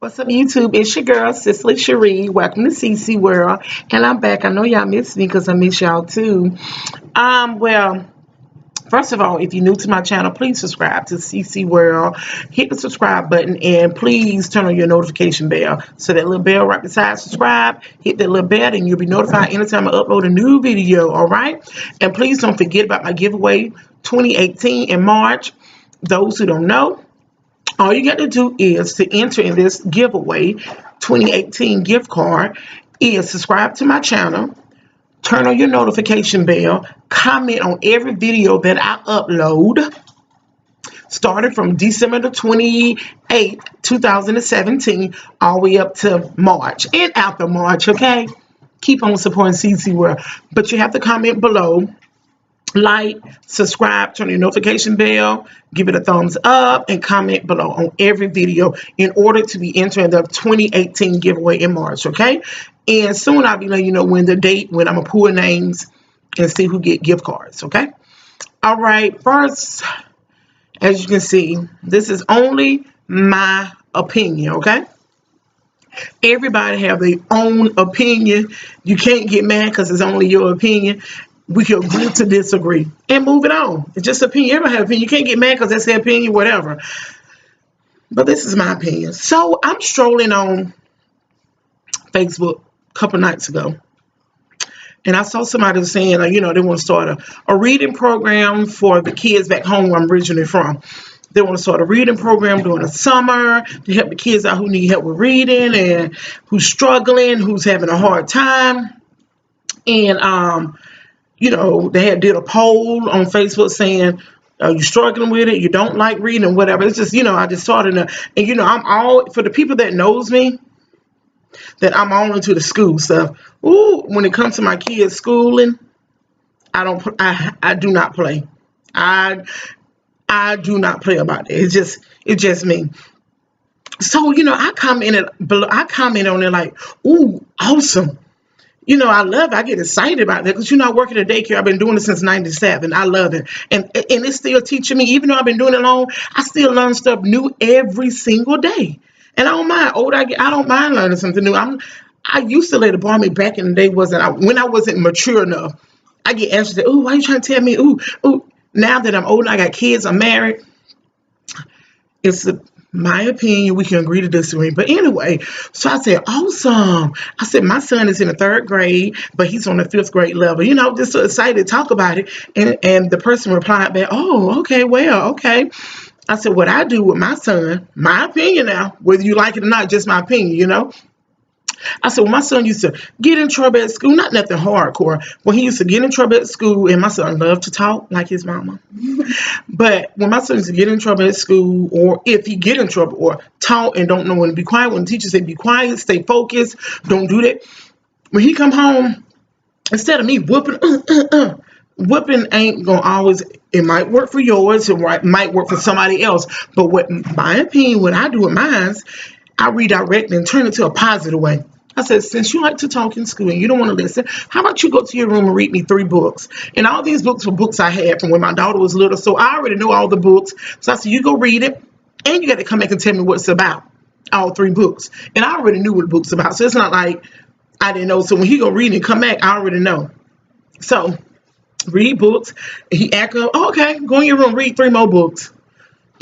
What's up, YouTube? It's your girl, Cicely Cherie. Welcome to CC World. And I'm back. I know y'all miss me because I miss y'all too. Well, first of all, if you're new to my channel, please subscribe to CC World. Hit the subscribe button and please turn on your notification bell. So that little bell right beside subscribe, hit that little bell and you'll be notified anytime I upload a new video, all right? And please don't forget about my giveaway 2018 in March. Those who don't know, all you got to do is to enter in this giveaway 2018 gift card is subscribe to my channel, turn on your notification bell, comment on every video that I upload starting from December the 28th, 2017 all the way up to March and after March, okay? Keep on supporting CC World, but you have to comment below, like, subscribe, turn your notification bell, give it a thumbs up, and comment below on every video in order to be entering the 2018 giveaway in March, okay? And soon I'll be letting you know when the date, when I'm going to pull names and see who get gift cards, okay? All right, first, as you can see, this is only my opinion, okay? Everybody have their own opinion. You can't get mad because it's only your opinion. We can agree to disagree and move it on. It's just opinion. Everybody have opinion. You can't get mad because that's their opinion, whatever. But this is my opinion. So I'm strolling on Facebook a couple nights ago, and I saw somebody saying, they want to start a reading program for the kids back home where I'm originally from. They want to start a reading program during the summer to help the kids out who need help with reading and who's struggling, who's having a hard time. And they did a poll on Facebook saying, are you struggling with it? You don't like reading, whatever. It's just, I just started and I'm all, for the people that knows me, that I'm all into the school stuff. Ooh, when it comes to my kids' schooling, I do not play. I do not play about it. It's just me. So, I commented on it like, ooh, awesome. I love it. I get excited about that because, I work at a daycare. I've been doing it since 97. I love it. And it's still teaching me. Even though I've been doing it long, I still learn stuff new every single day. And I don't mind. Older I get, I don't mind learning something new. I used to let it bother me back in the day when I wasn't mature enough. I get anxious. Ooh, why are you trying to tell me? Ooh. Now that I'm older, I got kids, I'm married. It's my opinion. We can agree to disagree. But anyway, so I said, awesome. I said, my son is in the 3rd grade, but he's on the 5th grade level. Just so excited to talk about it. And the person replied back, oh, okay, well, okay. I said, what I do with my son, my opinion now, whether you like it or not, just my opinion, I said, when my son used to get in trouble at school, not nothing hardcore, when he used to get in trouble at school, and my son loved to talk like his mama. But when my son used to get in trouble at school, or if he get in trouble or talk and don't know when to be quiet, when the teacher said be quiet, stay focused, don't do that. When he come home, instead of me whooping, whooping ain't gonna always, it might work for yours, it might work for somebody else. But what my opinion, what I do with mine, I redirect and turn it to a positive way. I said, since you like to talk in school and you don't want to listen, how about you go to your room and read me 3 books? And all these books were books I had from when my daughter was little, so I already know all the books. So I said, you go read it, and you got to come back and tell me what it's about, all 3 books. And I already knew what the book's about, so it's not like I didn't know. So when he go read and come back, I already know. So read books, and he act up, oh, okay, go in your room, read 3 more books.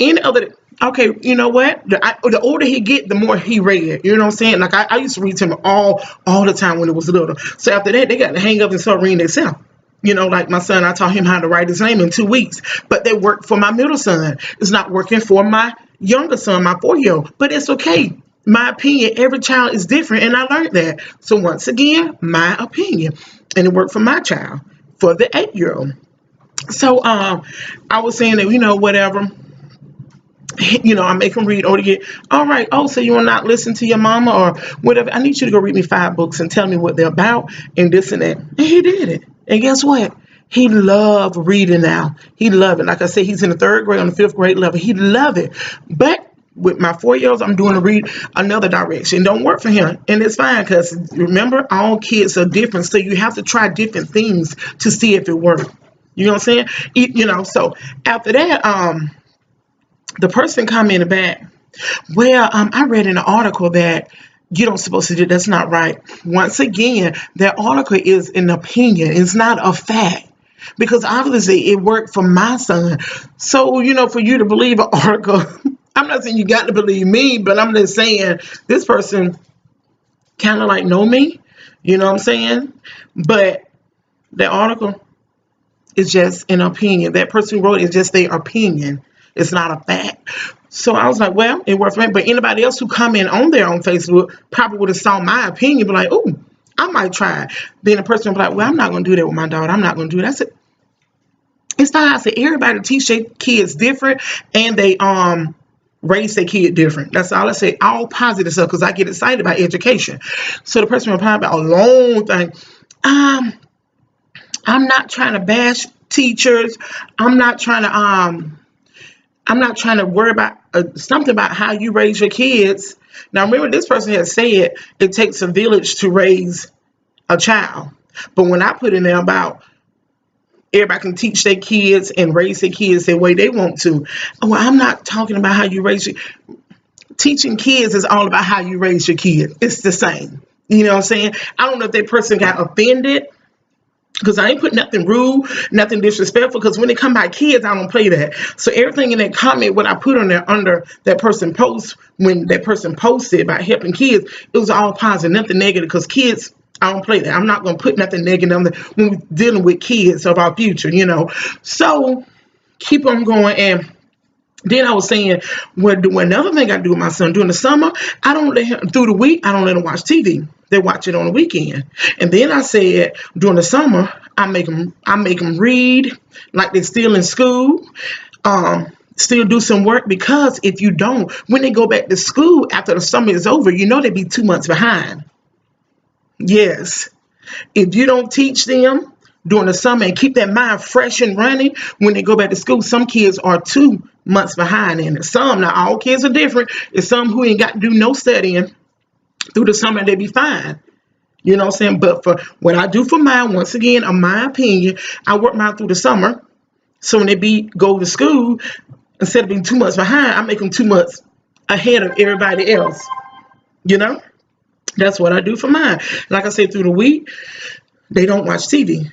Any other... Okay, you know what? The older he get, the more he read. You know what I'm saying? Like I used to read to him all the time when it was little. So after that, they got to hang up and start reading themselves. Like my son, I taught him how to write his name in 2 weeks. But they worked for my middle son. It's not working for my younger son, my 4-year-old. But it's okay. My opinion, every child is different, and I learned that. So once again, my opinion. And it worked for my child, for the 8-year-old. So I was saying that, whatever. I make him read, or to get, all right, oh, so you will not listen to your mama or whatever. I need you to go read me 5 books and tell me what they're about and this and that. And he did it. And guess what? He loved reading now. He loved it. Like I said, he's in the 3rd grade on the 5th grade level. He loved it. But with my 4-year-olds, I'm doing to read another direction. Don't work for him. And it's fine because remember, all kids are different. So you have to try different things to see if it works. You know what I'm saying? So after that, the person commented back Well, I read in an article that you don't supposed to do. That's not right. Once again, that article is an opinion. It's not a fact. Because obviously it worked for my son. So, for you to believe an article, I'm not saying you got to believe me, but I'm just saying this person kind of like know me. You know what I'm saying? But the article is just an opinion. That person who wrote it is just their opinion. It's not a fact. So I was like, well, it worked for me. But anybody else who comment on their own Facebook probably would have saw my opinion, be like, oh, I might try it. Then the person would be like, well, I'm not going to do that with my daughter. I'm not going to do that. I said, it's not. I said, everybody teach their kids different, and they raise their kid different. That's all I say. All positive stuff, because I get excited about education. So the person replied about a long thing. I'm not trying to bash teachers. I'm not trying to worry about something about how you raise your kids. Now, remember, this person had said it takes a village to raise a child. But when I put in there about everybody can teach their kids and raise their kids the way they want to, well, I'm not talking about how you raise your teaching kids is all about how you raise your kids. It's the same. You know what I'm saying? I don't know if that person got offended, because I ain't put nothing rude, nothing disrespectful, because when it come by kids, I don't play that. So everything in that comment, what I put on there under that person post, when that person posted about helping kids, it was all positive, nothing negative, because kids, I don't play that. I'm not going to put nothing negative on there when we're dealing with kids of our future, So keep on going. And then I was saying, another thing I do with my son during the summer, I don't let him, through the week, I don't let him watch TV. They watch it on the weekend. And then I said, during the summer, I make them read like they're still in school, still do some work, because if you don't, when they go back to school after the summer is over, they be 2 months behind. Yes. If you don't teach them during the summer and keep that mind fresh and running, when they go back to school, some kids are 2 months behind in it. Some, not all kids are different. It's some who ain't got to do no studying through the summer, they be fine. You know what I'm saying? But for what I do for mine, once again, in my opinion, I work mine through the summer. So when they go to school, instead of being 2 months behind, I make them 2 months ahead of everybody else. That's what I do for mine. Like I said, through the week, they don't watch TV.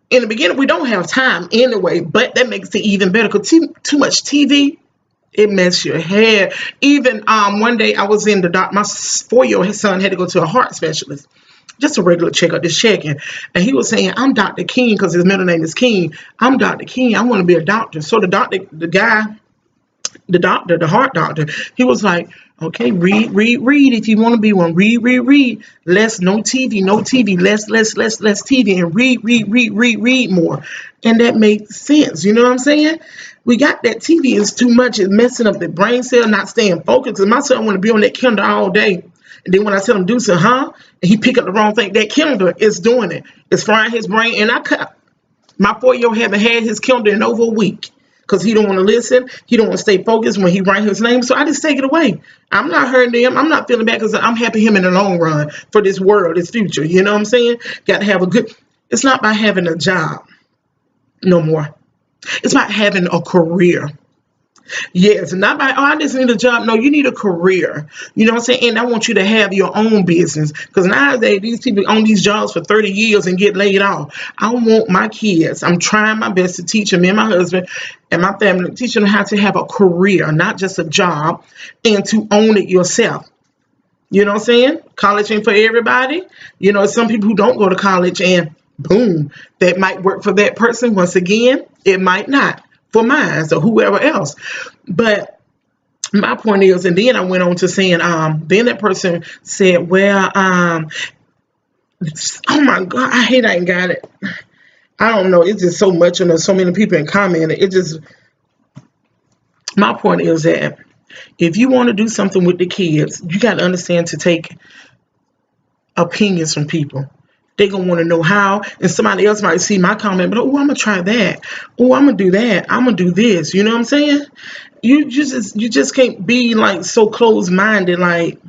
In the beginning, we don't have time anyway, but that makes it even better, because too much TV, it messes your head. Even one day I was in the doctor. My 4-year-old son had to go to a heart specialist, just a regular checkup, just checking. And he was saying, I'm Dr. King, because his middle name is King. I'm Dr. King. I want to be a doctor. So the heart doctor, he was like, okay, read if you want to be one. Read. Less, no TV, less TV, and read more. And that makes sense. You know what I'm saying? We got that TV is too much. It's messing up the brain cell, not staying focused. And my son want to be on that Kindle all day. And then when I tell him do something, and he pick up the wrong thing, that Kindle is doing it. It's frying his brain. And my 4-year-old haven't had his Kindle in over a week, because he don't want to listen. He don't want to stay focused when he write his name. So I just take it away. I'm not hurting him. I'm not feeling bad, because I'm helping him in the long run for this world, this future. You know what I'm saying? Got to have it's not by having a job no more. It's about having a career. Yes, not by, I just need a job. No, you need a career. You know what I'm saying? And I want you to have your own business, because nowadays these people own these jobs for 30 years and get laid off. I want my kids, I'm trying my best to teach them, me and my husband and my family, teach them how to have a career, not just a job, and to own it yourself. You know what I'm saying? College ain't for everybody. Some people who don't go to college, and boom, that might work for that person. Once again, it might not for mine, or whoever else. But my point is, and then I went on to saying, then that person said, well, oh my God, I hate I ain't got it. I don't know. It's just so much, and there's so many people in commenting. My point is that if you want to do something with the kids, you got to understand to take opinions from people. They're going to want to know how, and somebody else might see my comment, but, oh, I'm going to try that. Oh, I'm going to do that. I'm going to do this. You know what I'm saying? You just can't be like so close-minded, like,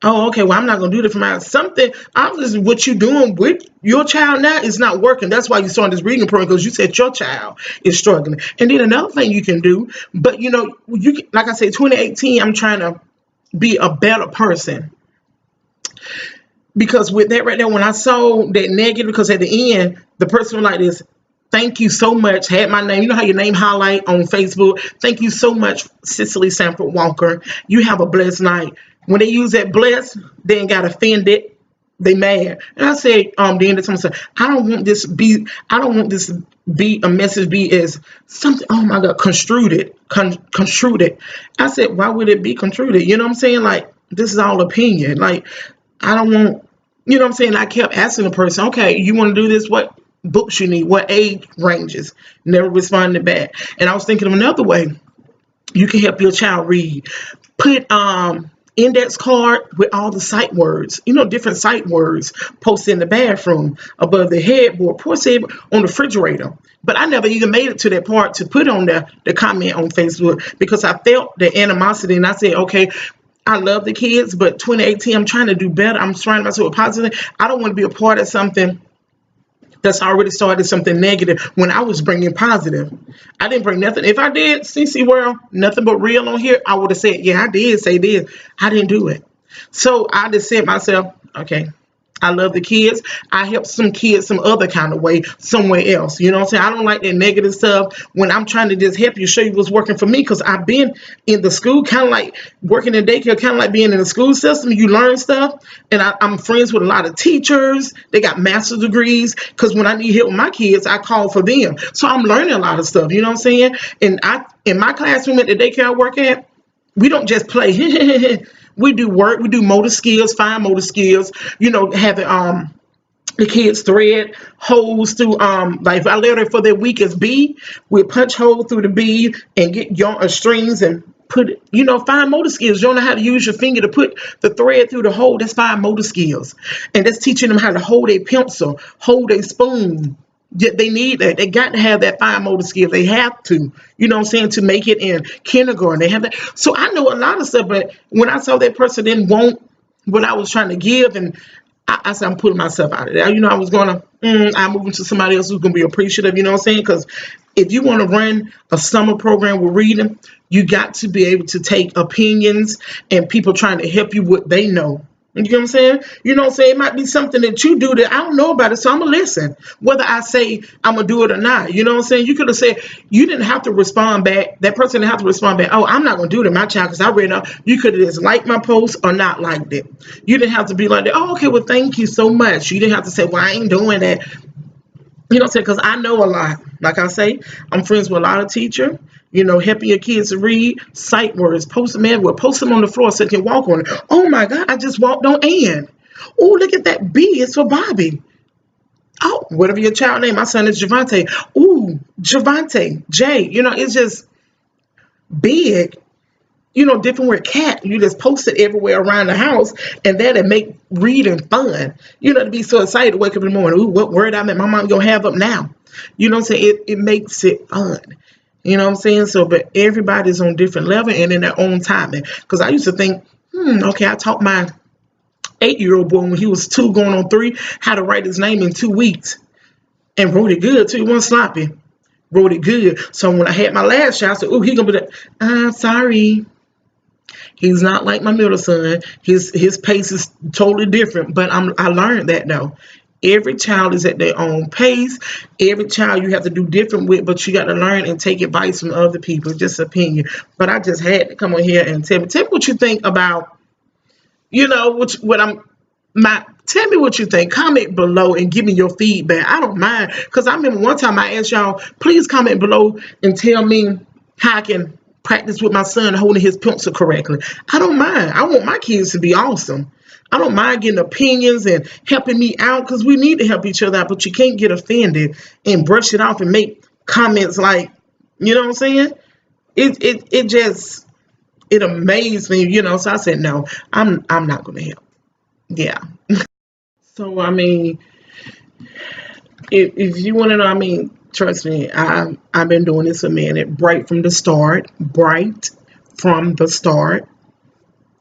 Oh, okay. Well, I'm not gonna do that for my something. Obviously, what you're doing with your child now is not working. That's why you started this reading program because you said your child is struggling. And then another thing you can do, but like I said, 2018, I'm trying to be a better person because with that right there, when I saw that negative, because at the end, the person was like this. Thank you so much. Had my name. You know how your name highlight on Facebook. Thank you so much, Cicely Sanford Walker. You have a blessed night. When they use that blessed, they ain't got offended. They mad. And I said, the end of someone said, I don't want this to be a message be as something, oh my God, construed it. Construed it. I said, why would it be construed? You know what I'm saying? Like, this is all opinion. Like, I don't want, you know what I'm saying? I kept asking the person, okay, you want to do this? What books you need? What age ranges? Never responded back. And I was thinking of another way you can help your child read. Put index card with all the sight words, different sight words posted in the bathroom, above the headboard, posted on the refrigerator. But I never even made it to that part to put on the comment on Facebook because I felt the animosity and I said, okay, I love the kids, but 2018, I'm trying to do better. I'm surrounding myself with positive. I don't want to be a part of something that's already started something negative when I was bringing positive. I didn't bring nothing. If I did, CC World, nothing but real on here, I would have said, yeah, I did say this. I didn't do it. So I just said myself, okay, I love the kids. I help some kids some other kind of way, somewhere else. You know what I'm saying? I don't like that negative stuff when I'm trying to just help you, show you what's working for me because I've been in the school, kind of like working in daycare, kind of like being in the school system. You learn stuff. And I'm friends with a lot of teachers. They got master's degrees because when I need help with my kids, I call for them. So I'm learning a lot of stuff. You know what I'm saying? And in my classroom at the daycare I work at, we don't just play. We do work. We do motor skills, fine motor skills. Having the kids thread holes through like if I let her for their weakest bead, we'll punch hole through the bead and get yarn strings and put it. Fine motor skills. You don't know how to use your finger to put the thread through the hole. That's fine motor skills, and that's teaching them how to hold a pencil, hold a spoon. They need that. They got to have that fine motor skill. They have to, to make it in kindergarten. They have that. So I know a lot of stuff, but when I saw that person didn't want what I was trying to give, and I said, I'm putting myself out of there. I was going to, I'm moving to somebody else who's going to be appreciative, you know what I'm saying? Because if you want to run a summer program with reading, you got to be able to take opinions and people trying to help you what they know. You know what I'm saying? It might be something that you do that I don't know about it, so I'm going to listen. Whether I say I'm going to do it or not. You know what I'm saying? You could have said, you didn't have to respond back. That person didn't have to respond back. Oh, I'm not going to do it to my child because I read it. You could have just liked my post or not liked it. You didn't have to be like that. Oh, okay, well, thank you so much. You didn't have to say, well, I ain't doing that. You know what I'm saying? Because I know a lot. Like I say, I'm friends with a lot of teachers. Helping your kids to read sight words. Post them everywhere. Post them on the floor so they can walk on it. Oh my God, I just walked on Ann. Oh, look at that B. It's for Bobby. Oh, whatever your child name. My son is Javante. Ooh, Javante. J. It's just big. Different word cat. You just post it everywhere around the house, and that'll make reading fun. To be so excited to wake up in the morning. Ooh, what word I met my mom gonna have up now? You know what I'm saying? It makes it fun. You know what I'm saying? So, but everybody's on different level and in their own timing. Because I used to think, okay, I taught my 8-year-old boy when he was 2 going on 3 how to write his name in 2 weeks and wrote it good too. He wasn't sloppy. Wrote it good. So when I had my last child, I said, oh, he gonna be that. I'm sorry. He's not like my middle son. His pace is totally different. But I learned that though. Every child is at their own pace. Every child you have to do different with, but you got to learn and take advice from other people, just opinion. But I just had to come on here and tell me what you think about, tell me what you think. Comment below and give me your feedback. I don't mind. Because I remember one time I asked y'all, please comment below and tell me how I can practice with my son holding his pencil correctly. I don't mind. I want my kids to be awesome. I don't mind getting opinions and helping me out because we need to help each other out, but you can't get offended and brush it off and make comments like, you know what I'm saying? It amazed me, so I said, no, I'm not going to help. Yeah. So, I mean, if you want to know, I mean, trust me, I've been doing this a minute, bright from the start.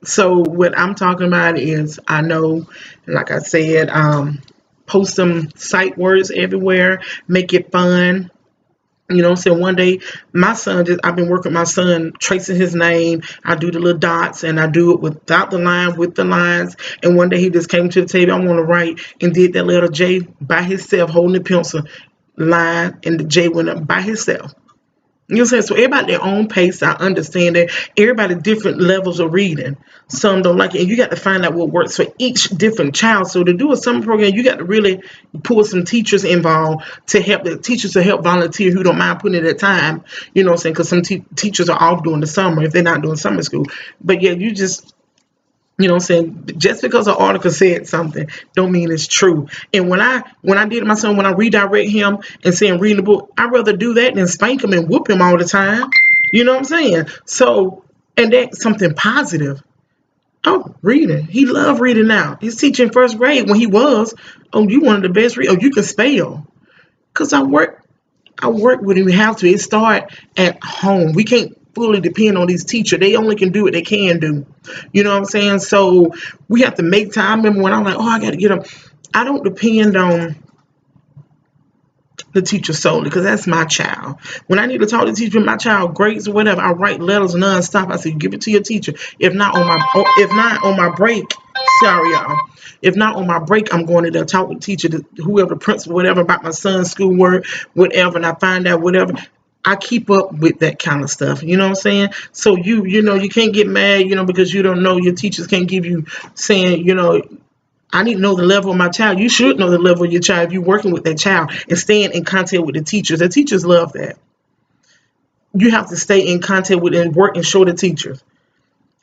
So what I'm talking about is I know, like I said, post some sight words everywhere, make it fun. You know what I'm saying? One day, my son just, I've been working with my son, tracing his name. I do the little dots and I do it without the line, with the lines. And one day he just came to the table, I want to write, and did that little J by himself, holding the pencil line, and the J went up by himself. You know what I'm saying? So everybody at their own pace. I understand that everybody different levels of reading. Some don't like it, and you got to find out what works for each different child. So to do a summer program, you got to really pull some teachers involved to help the teachers to help volunteer who don't mind putting in that time. You know what I'm saying? Because some teachers are off during the summer if they're not doing summer school. But yeah, you just you know what I'm saying? Just because an article said something don't mean it's true. And when I did it my son, when I redirect him and say reading the book, I'd rather do that than spank him and whoop him all the time. You know what I'm saying? So and that's something positive. Oh, reading. He loved reading now. He's teaching first grade when he was. Oh, you one of the best read. Oh, you can spell. Cause I work with him. We have to. It start at home. We can't fully depend on these teachers. They only can do what they can do. You know what I'm saying? So we have to make time. I remember when I'm like, oh, I got to get them. I don't depend on the teacher solely because that's my child. When I need to talk to the teacher, my child grades or whatever, I write letters nonstop. I say, give it to your teacher. If not on my break, sorry y'all. If not on my break, I'm going to the talk with the teacher, whoever, principal, whatever, about my son's schoolwork, whatever, and I find out whatever. I keep up with that kind of stuff. You know what I'm saying? So you can't get mad, because you don't know. Your teachers can't give you saying, I need to know the level of my child. You should know the level of your child if you're working with that child and staying in contact with the teachers. The teachers love that. You have to stay in contact with and work and show the teachers.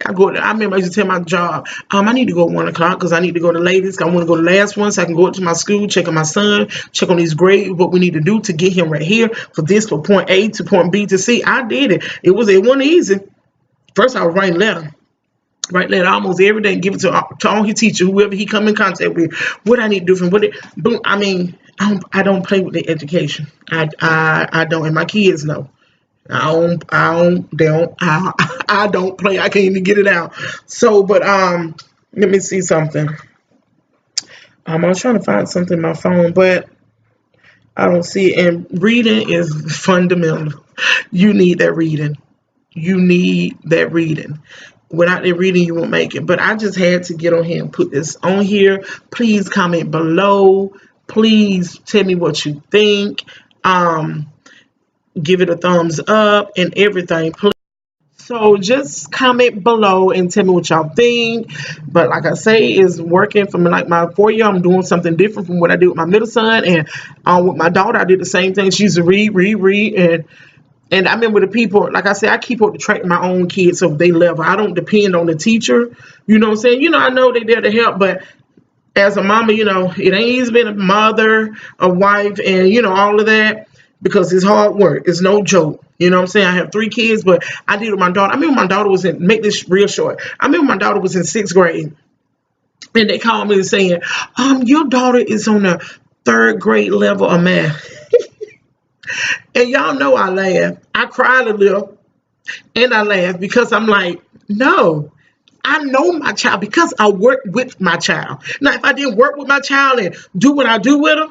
I remember I used to tell my job, I need to go at 1 o'clock because I need to go to latest. I want to go to last one so I can go up to my school, check on my son, check on his grade, what we need to do to get him right here for this, for point A to point B to C. I did it. It wasn't easy. First, I was writing letter. Write letter almost every day and give it to all his teachers, whoever he come in contact with. What I need to do from boom. I mean, I don't play with the education. I don't, and my kids know. I don't play. I can't even get it out. So, but let me see something. I was trying to find something in my phone, but I don't see it. And reading is fundamental. You need that reading. You need that reading. Without that reading, you won't make it. But I just had to get on here and put this on here. Please comment below. Please tell me what you think. Give it a thumbs up and everything. Please. So just comment below and tell me what y'all think. But like I say, it's working for me. Like my 4-year, I'm doing something different from what I did with my middle son. And with my daughter, I did the same thing. She used to read. And I remember the people, like I said, I keep up to track my own kids so they level. I don't depend on the teacher. You know what I'm saying? I know they're there to help, but as a mama, it ain't easy being a mother, a wife, and, all of that because it's hard work. It's no joke. You know what I'm saying? I have 3 kids, but I did with my daughter. I remember my daughter was make this real short. I remember my daughter was in 6th grade, and they called me saying, your daughter is on the 3rd grade level of math. And y'all know I laughed. I cried a little and I laughed because I'm like, no, I know my child because I work with my child. Now, if I didn't work with my child and do what I do with her,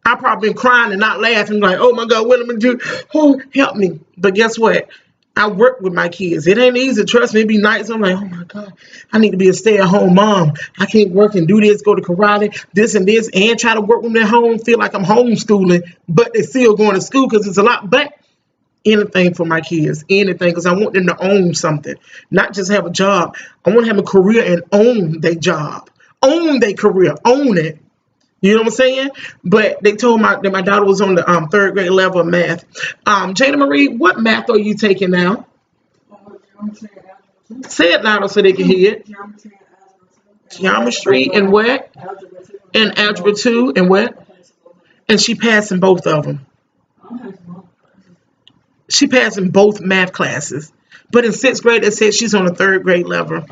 I probably been crying and not laughing like, oh my God, what am I do? Oh, help me. But guess what? I work with my kids. It ain't easy. Trust me, it be nights. I'm like, oh my God, I need to be a stay-at-home mom. I can't work and do this, go to karate, this and this, and try to work with them at home, feel like I'm homeschooling, but they're still going to school because it's a lot. But anything for my kids, anything, because I want them to own something, not just have a job. I want to have a career and own their job, own their career, own it. You know what I'm saying? But they told that my daughter was on the 3rd grade level of math. Jada Marie, what math are you taking now? Say it louder so they can hear it. Geometry and what? And algebra 2 and what? And she passing both of them. She passing both math classes. But in 6th grade, they said she's on the 3rd grade level.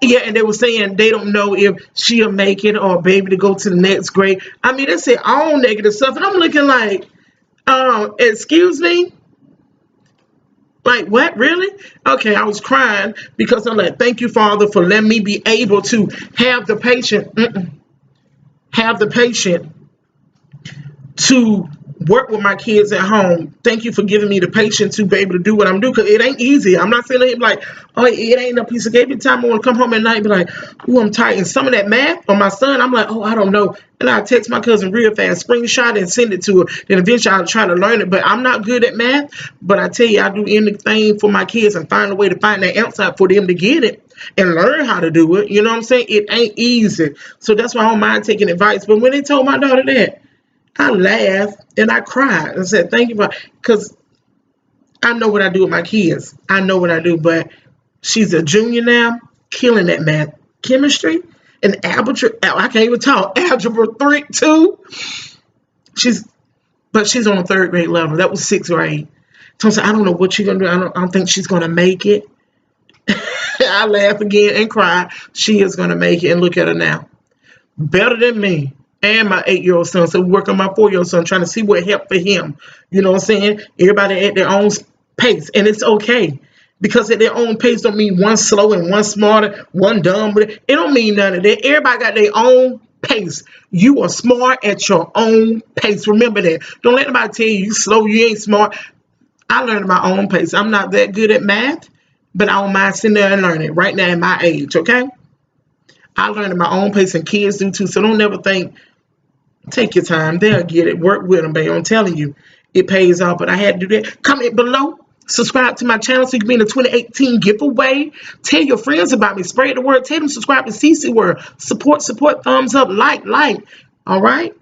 Yeah, and they were saying they don't know if she'll make it or baby to go to the next grade. I mean, they say all negative stuff. And I'm looking like, excuse me? Like, what? Really? Okay, I was crying because I'm like, thank you, Father, for letting me be able to have the patient, have the patient to work with my kids at home. Thank you for giving me the patience to be able to do what I'm doing, because it ain't easy. I'm not feeling like, oh, it ain't a piece of cake. Every time I want to come home at night and be like, oh, I'm tired. And some of that math on my son, I'm like, oh, I don't know. And I text my cousin real fast, screenshot and send it to her. Then eventually I'll try to learn it. But I'm not good at math. But I tell you, I do anything for my kids and find a way to find that answer for them to get it and learn how to do it. You know what I'm saying? It ain't easy. So that's why I don't mind taking advice. But when they told my daughter that, I laughed and I cried and said, thank you for, because I know what I do with my kids. I know what I do, but she's a junior now, killing that math, chemistry, and algebra. I can't even talk. Algebra 3, 2. But she's on a third grade level. That was sixth grade. So I said, I don't know what she's going to do. I don't think she's going to make it. I laugh again and cry. She is going to make it, and look at her now. Better than me. And my 8-year-old son. So we work on my 4-year-old son, trying to see what helped for him. You know what I'm saying? Everybody at their own pace. And it's okay. Because at their own pace don't mean one slow and one smarter, one dumb. But it don't mean none of that. Everybody got their own pace. You are smart at your own pace. Remember that. Don't let anybody tell you slow, you ain't smart. I learned at my own pace. I'm not that good at math, but I don't mind sitting there and learning right now at my age, okay? I learned at my own pace, and kids do too. So don't never think, take your time. They'll get it. Work with them, baby. I'm telling you, it pays off. But I had to do that. Comment below. Subscribe to my channel so you can be in the 2018 giveaway. Tell your friends about me. Spread the word. Tell them to subscribe to CC World. Support, thumbs up, like. All right?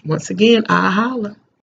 Once again, I holla.